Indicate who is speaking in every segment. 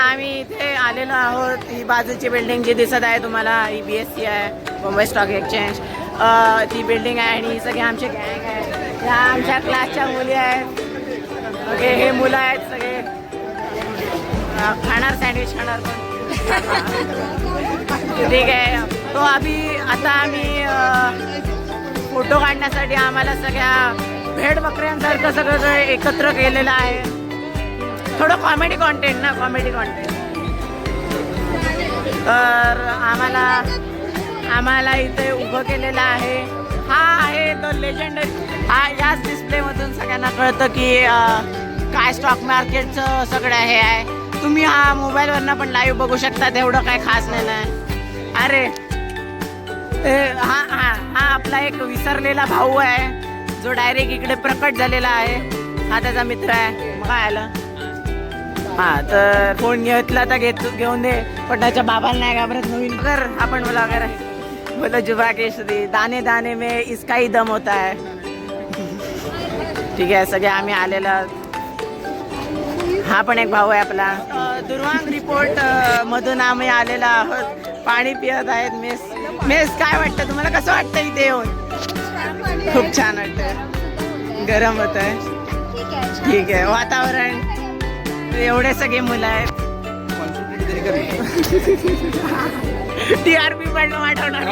Speaker 1: आम्ही इथे आलेलो आहोत. ही बाजूची बिल्डिंग जी दिसत आहे तुम्हाला ही BSC आहे, बॉम्बे स्टॉक एक्सचेंज. ती बिल्डिंग आहे आणि ही सगळे आमचे गँग आहे. ह्या आमच्या क्लासच्या मुली आहेत. ओके, हे मुलं आहेत सगळे. खाणार सँडविच खाणार पण ठीक आहे. तो आता आम्ही फोटो काढण्यासाठी आम्हाला सगळ्या भेड बकऱ्यांसारखं सगळं एकत्र केलेलं आहे. थोडं कॉमेडी कॉन्टेंट ना, कॉमेडी कॉन्टेंट. तर आम्हाला इथे उभं केलेलं आहे. हा आहे तो लेजंडरी. हा याच डिस्प्लेमधून सगळ्यांना कळतं की काय स्टॉक मार्केटचं सगळं हे आहे. तुम्ही हा मोबाईलवरनं पण लाईव्ह बघू शकता, तेवढं काय खास नाही. अरे हा आपला एक विसरलेला भाऊ आहे जो डायरेक्ट इकडे प्रकट झालेला आहे. हा त्याचा मित्र आहे. मग काय आलं. हा तर फोन घेतला तर घेऊन दे, पण त्याच्या बाबाला नाही घाबरत. नवीन कर आपण बोला वगैरे बोलो जुबा केशरी दाने दाने में इसका ही दम होता है. ठीक आहे, सगळे आम्ही आलेला. हा पण एक भाऊ आहे आपला. दुर्वांग रिपोर्ट मधून आम्ही आलेला आहोत. पाणी पित आहेत. मेस काय वाटतं तुम्हाला, कसं वाटतं इथे येऊन? खूप छान वाटतं. गरम होत आहे. ठीक आहे, वातावरण. एवढे सगळे मुलं आहेत. TRP पण वाढवणार.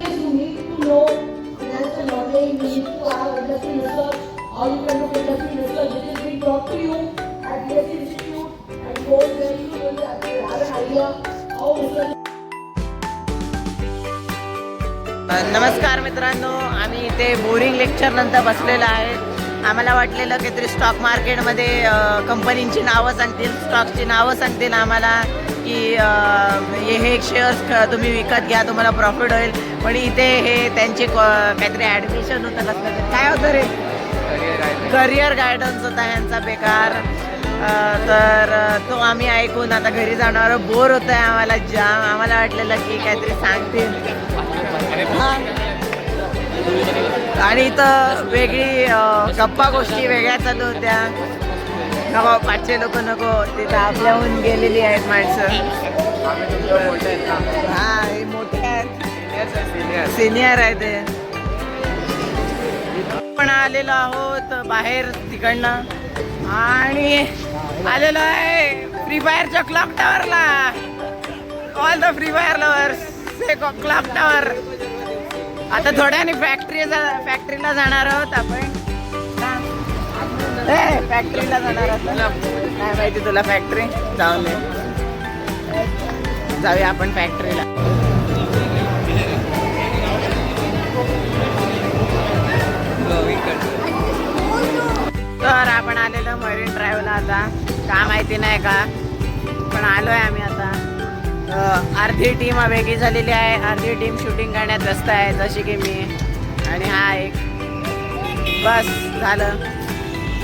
Speaker 2: You need to know financial modeling, you need to have industry research, how you can do industry research, which is being taught to you at BSc Institute, and go there you will have an idea how research.
Speaker 1: नमस्कार मित्रांनो, आम्ही इथे boring lecture नंतर बसलेलं आहे. आम्हाला वाटलेलं काहीतरी स्टॉक मार्केटमध्ये कंपनींची नावं सांगतील, स्टॉक्सची नावं सांगतील आम्हाला की हे शेअर्स तुम्ही विकत घ्या, तुम्हाला प्रॉफिट होईल. पण इथे हे त्यांचे काहीतरी ॲडमिशन होतं. कसलं काय होतं रे, करिअर गायडन्स होता ह्यांचा बेकार. तर तो आम्ही ऐकून आता घरी जाणार. बोर होत आहे आम्हाला जाम. आम्हाला वाटलेलं की काहीतरी सांगतील. आणि इथं वेगळी गप्पा गोष्टी वेगळ्या चालू होत्या. नको, पाचशे लोक नको, तिथं आपल्याहून गेलेली आहेत माणसं. हा, हे मोठे आहेत, सिनियर आहे ते. पण आलेलो आहोत बाहेर तिकडनं आणि आलेलो आहे फ्री फायरच्या क्लॉक टावरला. All the free fire lovers clock tower. आता थोड्याने फॅक्टरीला जाणार आहोत आपण. फॅक्टरीला जाणार आहोत. काय माहिती तुला फॅक्टरी, जाऊन जाऊया आपण फॅक्टरीला. तर आपण आलेलो मरीन ड्राईव्हला. आता का माहिती नाही का, पण आलोय आम्ही आता. अर्धी टीम वेगळी झालेली आहे, अर्धी टीम शूटिंग करण्यात व्यस्त आहे, जशी की मी. आणि हा एक बस झालं.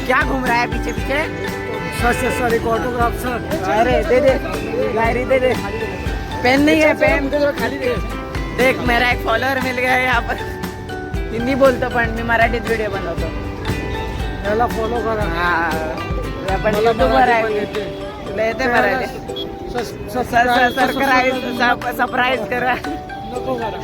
Speaker 1: क्या घूम रहा है पीछे पीछे?
Speaker 3: सर एक ऑटोग्राफ सर.
Speaker 1: अरे दे दे डायरी, दे दे. पेन नहीं है, पेन
Speaker 3: खाली दे.
Speaker 1: देख मेरा एक फॉलोअर मिल गया है यहाँ पर. हिंदी बोलतो पण मी मराठीत व्हिडिओ बनवतो.
Speaker 3: त्याला फॉलो करा.
Speaker 1: हा, आपण युट्यूबर आहे. तुला येते मराठी? सरप्राईज करा.
Speaker 3: नको करा.